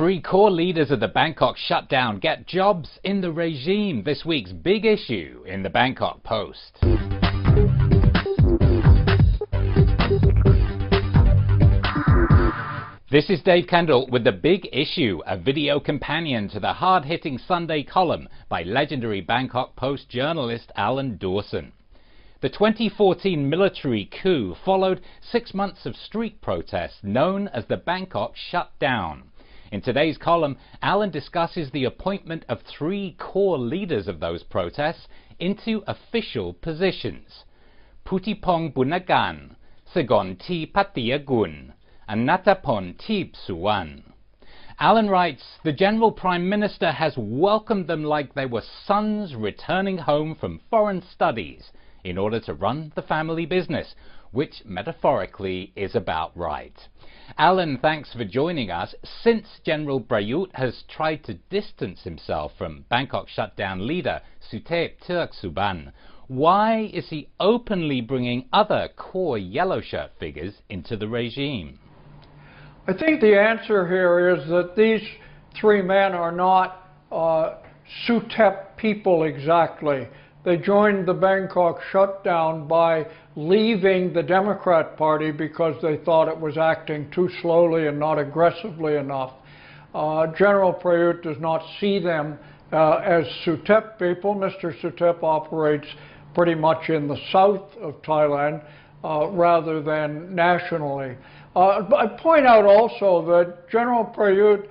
Three core leaders of the Bangkok shutdown get jobs in the regime. This week's big issue in the Bangkok Post. This is Dave Kendall with The Big Issue, a video companion to the hard-hitting Sunday column by legendary Bangkok Post journalist Alan Dawson. The 2014 military coup followed 6 months of street protests known as the Bangkok Shutdown. In today's column, Alan discusses the appointment of 3 core leaders of those protests into official positions: Putipong Bunagan, Sagonti Patiagun, and Natapon Teep Suwan. Alan writes, the General Prime Minister has welcomed them like they were sons returning home from foreign studies in order to run the family business, which metaphorically is about right. Alan, thanks for joining us. Since General Prayut has tried to distance himself from Bangkok shutdown leader Suthep Thaugsuban, why is he openly bringing other core yellow shirt figures into the regime? I think the answer here is that these 3 men are not Suthep people exactly. They joined the Bangkok shutdown by leaving the Democrat Party because they thought it was acting too slowly and not aggressively enough. General Prayut does not see them as Suthep people. Mr. Suthep operates pretty much in the south of Thailand rather than nationally. I point out also that General Prayut,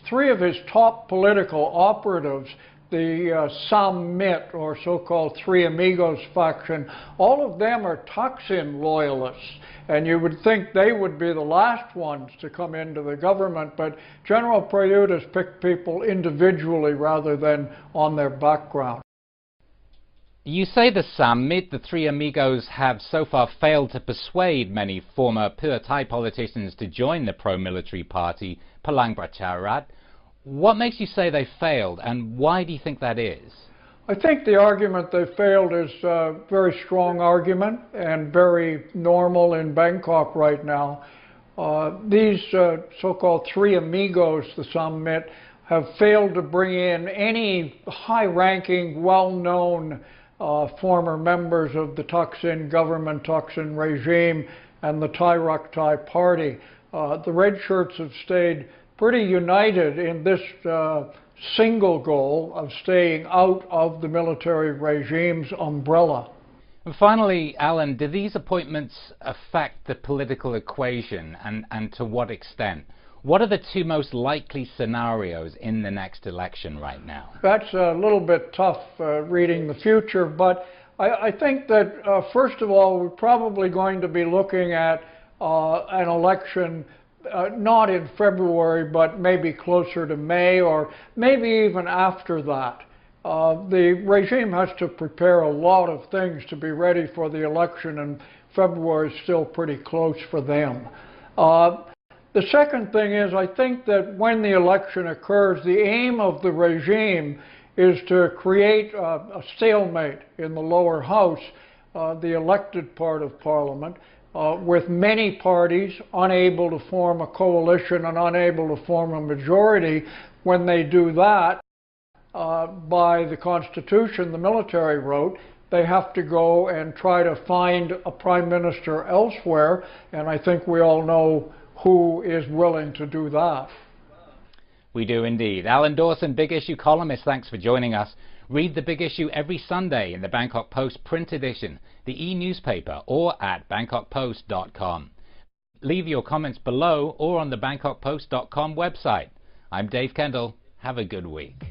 3 of his top political operatives, the Samit, or so-called 3 Amigos faction, all of them are Thaksin loyalists. And you would think they would be the last ones to come into the government, but General Prayut has picked people individually rather than on their background. You say the Samit, the 3 Amigos, have so far failed to persuade many former pure Thai politicians to join the pro-military party, Palang Pracharat. What makes you say they failed, and why do you think that is? I think the argument they failed is a very strong argument and very normal in Bangkok right now. These so-called 3 Amigos, the Samit, have failed to bring in any high-ranking, well-known former members of the Thaksin government, Thaksin regime, and the Thai Rak Thai party. The red shirts have stayed pretty united in this single goal of staying out of the military regime's umbrella. And finally, Alan, do these appointments affect the political equation, and to what extent? What are the 2 most likely scenarios in the next election right now? That's a little bit tough reading the future, but I think that first of all, we're probably going to be looking at an election not in February, but maybe closer to May, or maybe even after that. The regime has to prepare a lot of things to be ready for the election, and February is still pretty close for them. The second thing is, I think that when the election occurs, the aim of the regime is to create a stalemate in the lower house, the elected part of parliament, with many parties unable to form a coalition and unable to form a majority. When they do that, by the Constitution the military wrote, they have to go and try to find a prime minister elsewhere, and I think we all know who is willing to do that. We do indeed. Alan Dawson, Big Issue columnist, thanks for joining us. Read The Big Issue every Sunday in the Bangkok Post print edition, the e-newspaper, or at bangkokpost.com. Leave your comments below or on the bangkokpost.com website. I'm Dave Kendall. Have a good week.